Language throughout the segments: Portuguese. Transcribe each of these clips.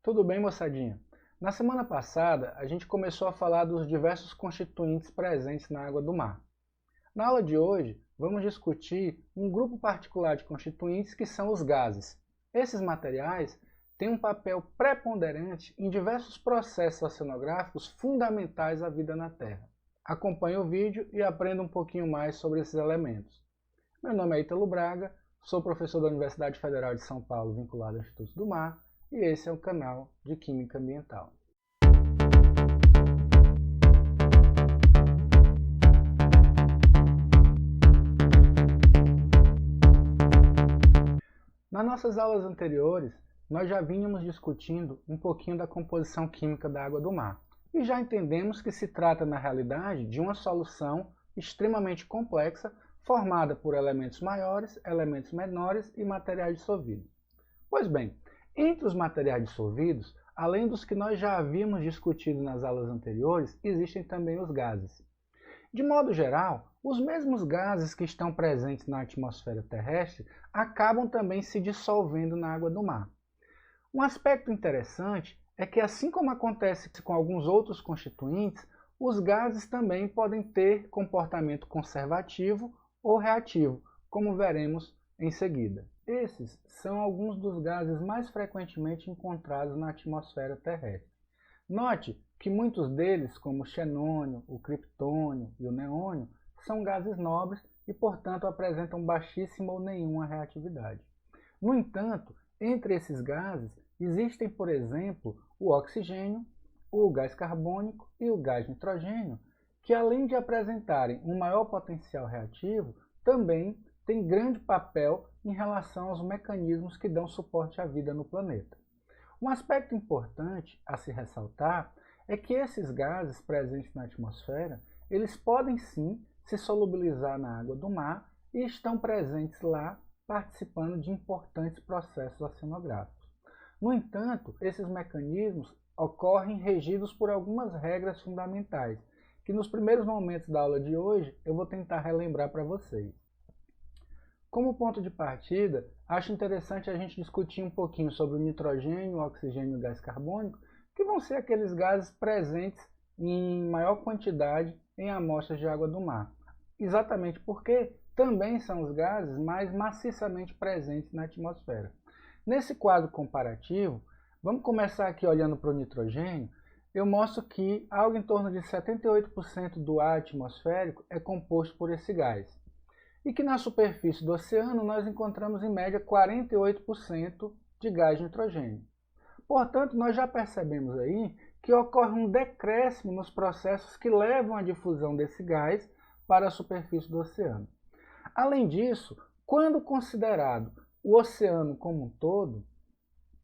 Tudo bem, moçadinha? Na semana passada, a gente começou a falar dos diversos constituintes presentes na água do mar. Na aula de hoje, vamos discutir um grupo particular de constituintes que são os gases. Esses materiais têm um papel preponderante em diversos processos oceanográficos fundamentais à vida na Terra. Acompanhe o vídeo e aprenda um pouquinho mais sobre esses elementos. Meu nome é Ítalo Braga, sou professor da Universidade Federal de São Paulo, vinculado ao Instituto do Mar, e esse é o canal de Química Ambiental. Nas nossas aulas anteriores, nós já vínhamos discutindo um pouquinho da composição química da água do mar, e já entendemos que se trata, na realidade, de uma solução extremamente complexa, formada por elementos maiores, elementos menores e materiais dissolvidos. Pois bem, entre os materiais dissolvidos, além dos que nós já havíamos discutido nas aulas anteriores, existem também os gases. De modo geral, os mesmos gases que estão presentes na atmosfera terrestre acabam também se dissolvendo na água do mar. Um aspecto interessante é que, assim como acontece com alguns outros constituintes, os gases também podem ter comportamento conservativo ou reativo, como veremos em seguida. Esses são alguns dos gases mais frequentemente encontrados na atmosfera terrestre. Note que muitos deles, como o xenônio, o criptônio e o neônio, são gases nobres e, portanto, apresentam baixíssima ou nenhuma reatividade. No entanto, entre esses gases, existem, por exemplo, o oxigênio, o gás carbônico e o gás nitrogênio, que, além de apresentarem um maior potencial reativo, também têm grande papel em relação aos mecanismos que dão suporte à vida no planeta. Um aspecto importante a se ressaltar é que esses gases presentes na atmosfera, eles podem sim se solubilizar na água do mar e estão presentes lá participando de importantes processos oceanográficos. No entanto, esses mecanismos ocorrem regidos por algumas regras fundamentais, que nos primeiros momentos da aula de hoje eu vou tentar relembrar para vocês. Como ponto de partida, acho interessante a gente discutir um pouquinho sobre o nitrogênio, o oxigênio e o gás carbônico, que vão ser aqueles gases presentes em maior quantidade em amostras de água do mar. Exatamente porque também são os gases mais maciçamente presentes na atmosfera. Nesse quadro comparativo, vamos começar aqui olhando para o nitrogênio. Eu mostro que algo em torno de 78% do ar atmosférico é composto por esse gás. E que na superfície do oceano nós encontramos em média 48% de gás nitrogênio. Portanto, nós já percebemos aí que ocorre um decréscimo nos processos que levam à difusão desse gás para a superfície do oceano. Além disso, quando considerado o oceano como um todo,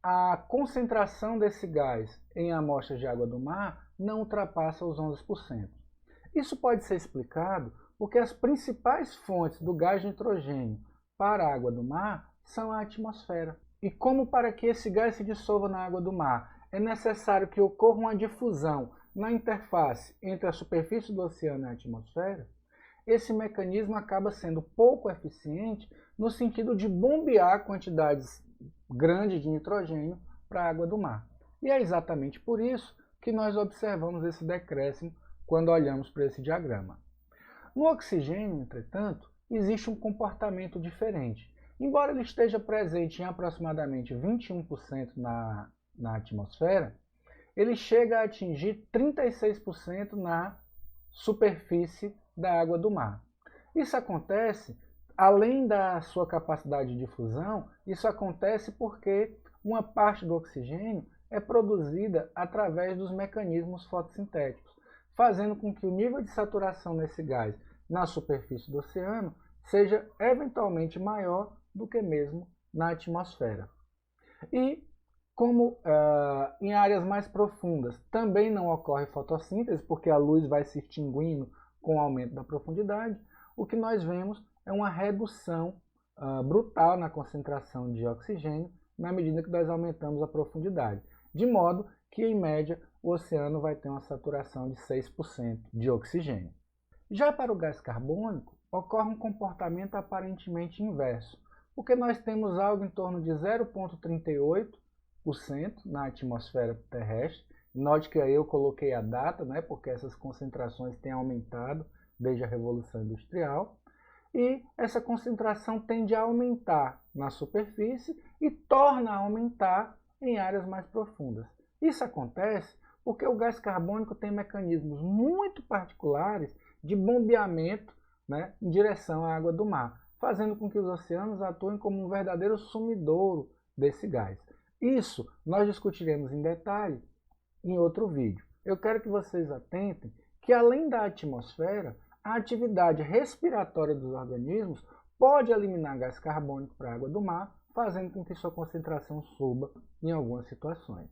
a concentração desse gás em amostras de água do mar não ultrapassa os 11%. Isso pode ser explicado porque as principais fontes do gás nitrogênio para a água do mar são a atmosfera. E como para que esse gás se dissolva na água do mar é necessário que ocorra uma difusão na interface entre a superfície do oceano e a atmosfera, esse mecanismo acaba sendo pouco eficiente no sentido de bombear quantidades grandes de nitrogênio para a água do mar. E é exatamente por isso que nós observamos esse decréscimo quando olhamos para esse diagrama. No oxigênio, entretanto, existe um comportamento diferente. Embora ele esteja presente em aproximadamente 21% na atmosfera, ele chega a atingir 36% na superfície da água do mar. Isso acontece, além da sua capacidade de difusão, isso acontece porque uma parte do oxigênio é produzida através dos mecanismos fotossintéticos, fazendo com que o nível de saturação nesse gás na superfície do oceano seja eventualmente maior do que mesmo na atmosfera. E como em áreas mais profundas também não ocorre fotossíntese, porque a luz vai se extinguindo com o aumento da profundidade, o que nós vemos é uma redução brutal na concentração de oxigênio na medida que nós aumentamos a profundidade, de modo que, em média, o oceano vai ter uma saturação de 6% de oxigênio. Já para o gás carbônico, ocorre um comportamento aparentemente inverso, porque nós temos algo em torno de 0,38 na atmosfera terrestre. Note que aí eu coloquei a data, né, porque essas concentrações têm aumentado desde a Revolução Industrial. E essa concentração tende a aumentar na superfície e torna a aumentar em áreas mais profundas. Isso acontece porque o gás carbônico tem mecanismos muito particulares de bombeamento, né, em direção à água do mar, fazendo com que os oceanos atuem como um verdadeiro sumidouro desse gás. Isso nós discutiremos em detalhe em outro vídeo. Eu quero que vocês atentem que, além da atmosfera, a atividade respiratória dos organismos pode eliminar gás carbônico para a água do mar, fazendo com que sua concentração suba em algumas situações.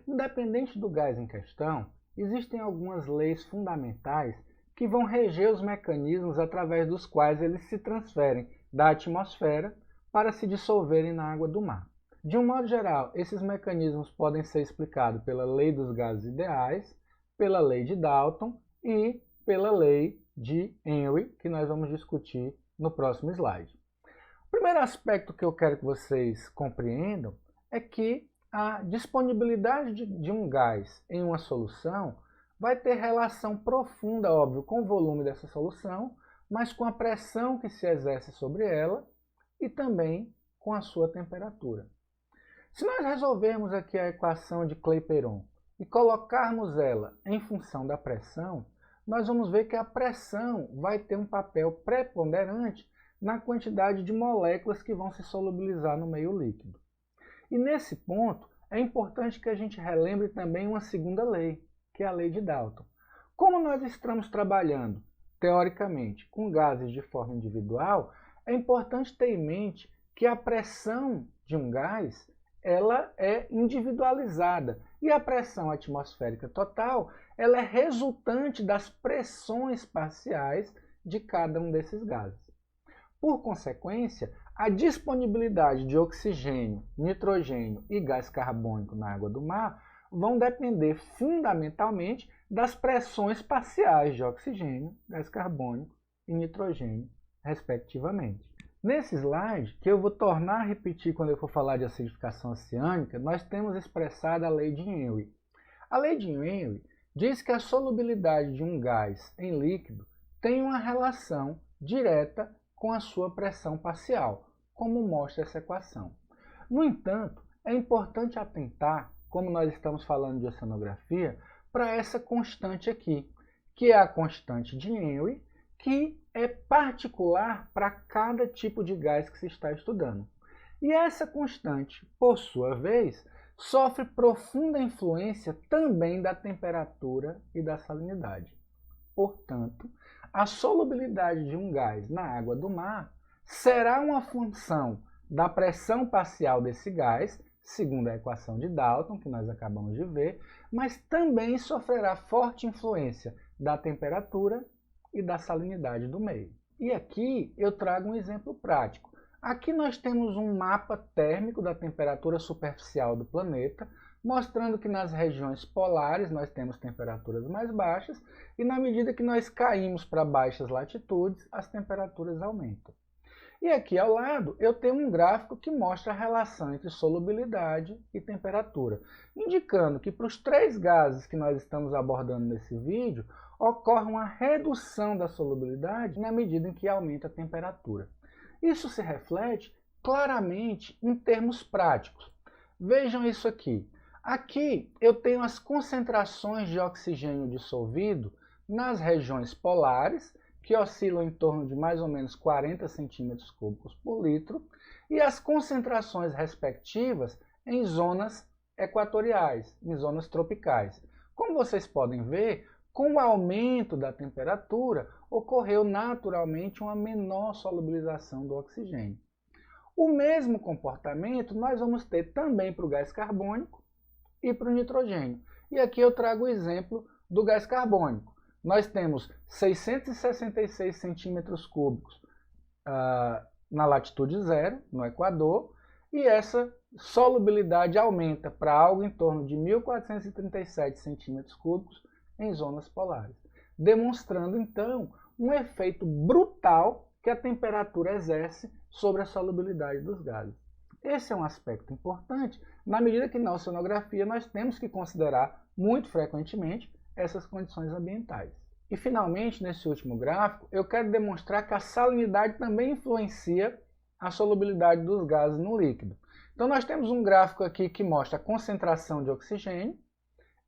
Independente do gás em questão, existem algumas leis fundamentais que vão reger os mecanismos através dos quais eles se transferem da atmosfera para se dissolverem na água do mar. De um modo geral, esses mecanismos podem ser explicados pela lei dos gases ideais, pela lei de Dalton e pela lei de Henry, que nós vamos discutir no próximo slide. O primeiro aspecto que eu quero que vocês compreendam é que a disponibilidade de um gás em uma solução vai ter relação profunda, óbvio, com o volume dessa solução, mas com a pressão que se exerce sobre ela e também com a sua temperatura. Se nós resolvermos aqui a equação de Clapeyron e colocarmos ela em função da pressão, nós vamos ver que a pressão vai ter um papel preponderante na quantidade de moléculas que vão se solubilizar no meio líquido. E nesse ponto, é importante que a gente relembre também uma segunda lei, que é a lei de Dalton. Como nós estamos trabalhando, teoricamente, com gases de forma individual, é importante ter em mente que a pressão de um gás ela é individualizada e a pressão atmosférica total ela é resultante das pressões parciais de cada um desses gases. Por consequência, a disponibilidade de oxigênio, nitrogênio e gás carbônico na água do mar vão depender fundamentalmente das pressões parciais de oxigênio, gás carbônico e nitrogênio, respectivamente. Nesse slide, que eu vou tornar a repetir quando eu for falar de acidificação oceânica, nós temos expressado a lei de Henry. A lei de Henry diz que a solubilidade de um gás em líquido tem uma relação direta com a sua pressão parcial, como mostra essa equação. No entanto, é importante atentar, como nós estamos falando de oceanografia, para essa constante aqui, que é a constante de Henry, que é particular para cada tipo de gás que se está estudando. E essa constante, por sua vez, sofre profunda influência também da temperatura e da salinidade. Portanto, a solubilidade de um gás na água do mar será uma função da pressão parcial desse gás, segundo a equação de Dalton, que nós acabamos de ver, mas também sofrerá forte influência da temperatura e da salinidade do meio. E aqui eu trago um exemplo prático. Aqui nós temos um mapa térmico da temperatura superficial do planeta, mostrando que nas regiões polares nós temos temperaturas mais baixas e na medida que nós caímos para baixas latitudes, as temperaturas aumentam. E aqui ao lado eu tenho um gráfico que mostra a relação entre solubilidade e temperatura, indicando que para os três gases que nós estamos abordando nesse vídeo, ocorre uma redução da solubilidade na medida em que aumenta a temperatura. Isso se reflete claramente em termos práticos. Vejam isso aqui. Aqui eu tenho as concentrações de oxigênio dissolvido nas regiões polares, que oscilam em torno de mais ou menos 40 centímetros cúbicos por litro, e as concentrações respectivas em zonas equatoriais, em zonas tropicais. Como vocês podem ver, com o aumento da temperatura, ocorreu naturalmente uma menor solubilização do oxigênio. O mesmo comportamento nós vamos ter também para o gás carbônico e para o nitrogênio. E aqui eu trago o exemplo do gás carbônico. Nós temos 666 centímetros cúbicos na latitude zero, no Equador, e essa solubilidade aumenta para algo em torno de 1.437 centímetros cúbicos em zonas polares, demonstrando então um efeito brutal que a temperatura exerce sobre a solubilidade dos gases. Esse é um aspecto importante, na medida que na oceanografia nós temos que considerar muito frequentemente essas condições ambientais. E finalmente, nesse último gráfico, eu quero demonstrar que a salinidade também influencia a solubilidade dos gases no líquido. Então nós temos um gráfico aqui que mostra a concentração de oxigênio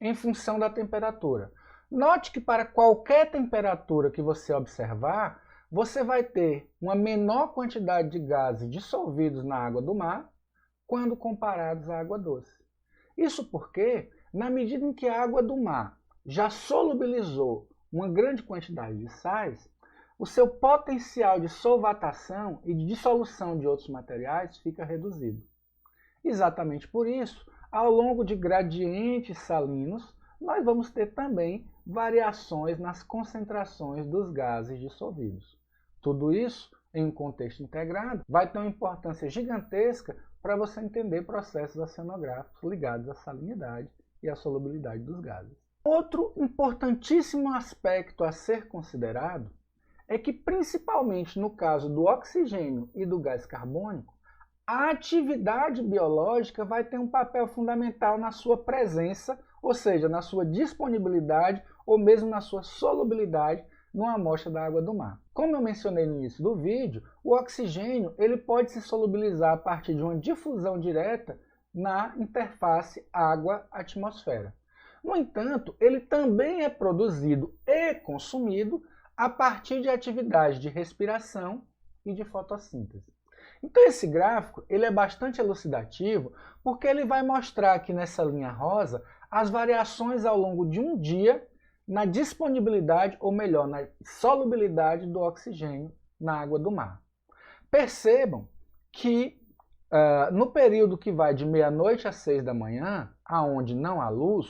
em função da temperatura. Note que para qualquer temperatura que você observar, você vai ter uma menor quantidade de gases dissolvidos na água do mar quando comparados à água doce. Isso porque, na medida em que a água do mar já solubilizou uma grande quantidade de sais, o seu potencial de solvatação e de dissolução de outros materiais fica reduzido. Exatamente por isso, ao longo de gradientes salinos, nós vamos ter também variações nas concentrações dos gases dissolvidos. Tudo isso, em um contexto integrado, vai ter uma importância gigantesca para você entender processos oceanográficos ligados à salinidade e à solubilidade dos gases. Outro importantíssimo aspecto a ser considerado é que, principalmente no caso do oxigênio e do gás carbônico, a atividade biológica vai ter um papel fundamental na sua presença, ou seja, na sua disponibilidade ou mesmo na sua solubilidade numa amostra da água do mar. Como eu mencionei no início do vídeo, o oxigênio ele pode se solubilizar a partir de uma difusão direta na interface água-atmosfera. No entanto, ele também é produzido e consumido a partir de atividades de respiração e de fotossíntese. Então esse gráfico ele é bastante elucidativo porque ele vai mostrar aqui nessa linha rosa as variações ao longo de um dia na disponibilidade, ou melhor, na solubilidade do oxigênio na água do mar. Percebam que no período que vai de meia-noite às 6 da manhã, aonde não há luz,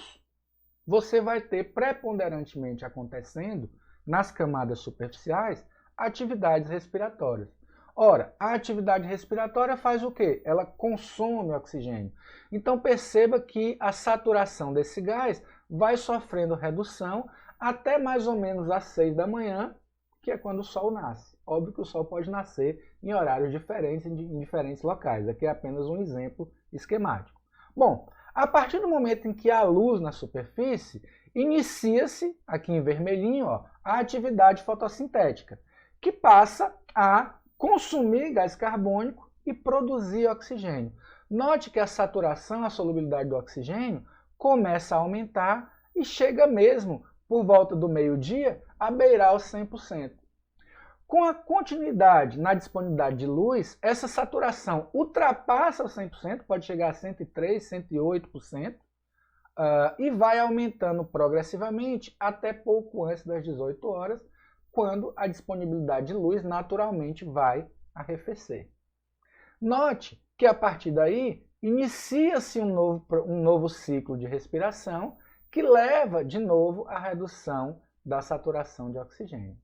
você vai ter preponderantemente acontecendo nas camadas superficiais atividades respiratórias. Ora, a atividade respiratória faz o quê? Ela consome oxigênio. Então perceba que a saturação desse gás vai sofrendo redução até mais ou menos às 6 da manhã, que é quando o Sol nasce. Óbvio que o Sol pode nascer em horários diferentes, em diferentes locais. Aqui é apenas um exemplo esquemático. Bom, a partir do momento em que há luz na superfície, inicia-se, aqui em vermelhinho, ó, a atividade fotossintética, que passa a consumir gás carbônico e produzir oxigênio. Note que a saturação, a solubilidade do oxigênio, começa a aumentar e chega mesmo, por volta do meio-dia, a beirar os 100%. Com a continuidade na disponibilidade de luz, essa saturação ultrapassa os 100%, pode chegar a 103%, 108%, e vai aumentando progressivamente até pouco antes das 18 horas, quando a disponibilidade de luz naturalmente vai arrefecer. Note que a partir daí inicia-se um novo ciclo de respiração que leva de novo à redução da saturação de oxigênio.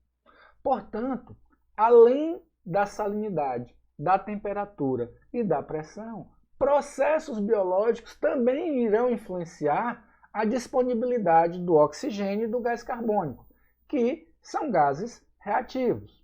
Portanto, além da salinidade, da temperatura e da pressão, processos biológicos também irão influenciar a disponibilidade do oxigênio e do gás carbônico, que são gases reativos.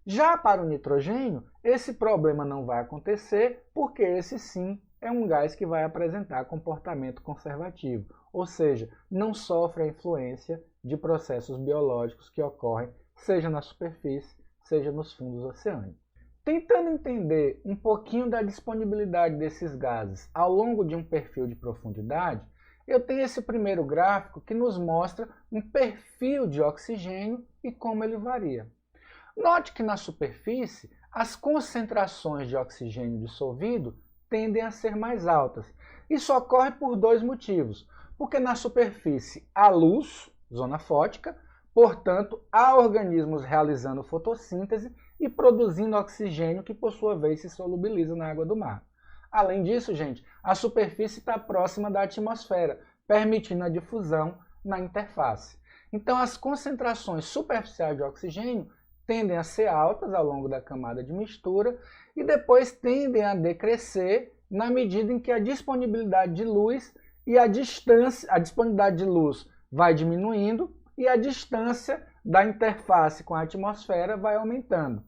Já para o nitrogênio, esse problema não vai acontecer, porque esse sim é um gás que vai apresentar comportamento conservativo, ou seja, não sofre a influência de processos biológicos que ocorrem, seja na superfície, seja nos fundos oceânicos. Tentando entender um pouquinho da disponibilidade desses gases ao longo de um perfil de profundidade, eu tenho esse primeiro gráfico que nos mostra um perfil de oxigênio e como ele varia. Note que na superfície, as concentrações de oxigênio dissolvido tendem a ser mais altas. Isso ocorre por dois motivos. Porque na superfície há luz, zona fótica, portanto, há organismos realizando fotossíntese e produzindo oxigênio que, por sua vez, se solubiliza na água do mar. Além disso, gente, a superfície está próxima da atmosfera, permitindo a difusão na interface. Então, as concentrações superficiais de oxigênio tendem a ser altas ao longo da camada de mistura e depois tendem a decrescer na medida em que a disponibilidade de luz e a disponibilidade de luz vai diminuindo e a distância da interface com a atmosfera vai aumentando.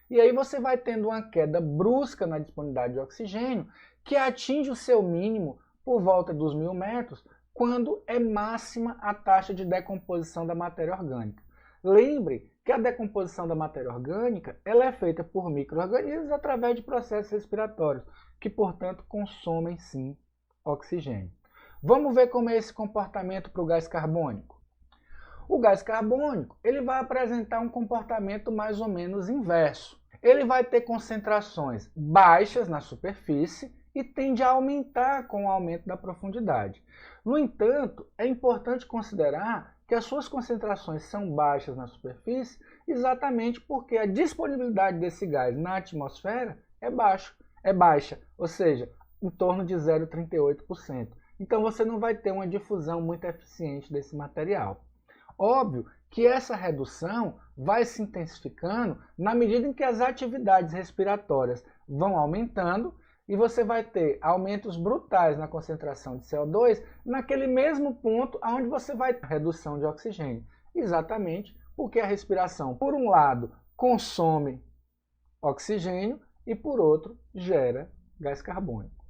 E aí você vai tendo uma queda brusca na disponibilidade de oxigênio, que atinge o seu mínimo por volta dos 1000 metros, quando é máxima a taxa de decomposição da matéria orgânica. Lembre que a decomposição da matéria orgânica ela é feita por micro-organismos através de processos respiratórios, que, portanto, consomem, sim, oxigênio. Vamos ver como é esse comportamento para o gás carbônico. O gás carbônico ele vai apresentar um comportamento mais ou menos inverso. Ele vai ter concentrações baixas na superfície e tende a aumentar com o aumento da profundidade. No entanto, é importante considerar que as suas concentrações são baixas na superfície exatamente porque a disponibilidade desse gás na atmosfera é baixa, ou seja, em torno de 0,38%. Então você não vai ter uma difusão muito eficiente desse material. Óbvio que essa redução vai se intensificando na medida em que as atividades respiratórias vão aumentando e você vai ter aumentos brutais na concentração de CO2 naquele mesmo ponto onde você vai ter redução de oxigênio. Exatamente porque a respiração, por um lado, consome oxigênio e, por outro, gera gás carbônico.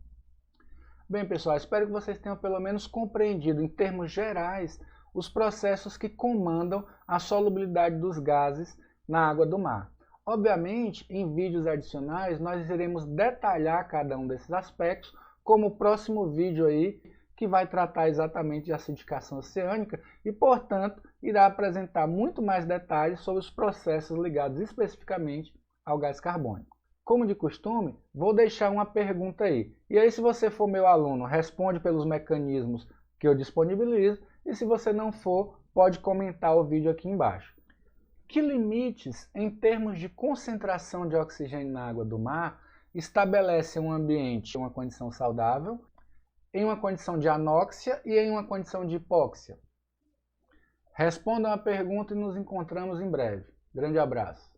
Bem, pessoal, espero que vocês tenham pelo menos compreendido, em termos gerais, os processos que comandam a solubilidade dos gases na água do mar. Obviamente, em vídeos adicionais, nós iremos detalhar cada um desses aspectos, como o próximo vídeo aí, que vai tratar exatamente de acidificação oceânica e, portanto, irá apresentar muito mais detalhes sobre os processos ligados especificamente ao gás carbônico. Como de costume, vou deixar uma pergunta aí. E aí, se você for meu aluno, responde pelos mecanismos que eu disponibilizo, e se você não for, pode comentar o vídeo aqui embaixo. Que limites, em termos de concentração de oxigênio na água do mar, estabelecem um ambiente em uma condição saudável, em uma condição de anóxia e em uma condição de hipóxia? Respondam a pergunta e nos encontramos em breve. Grande abraço.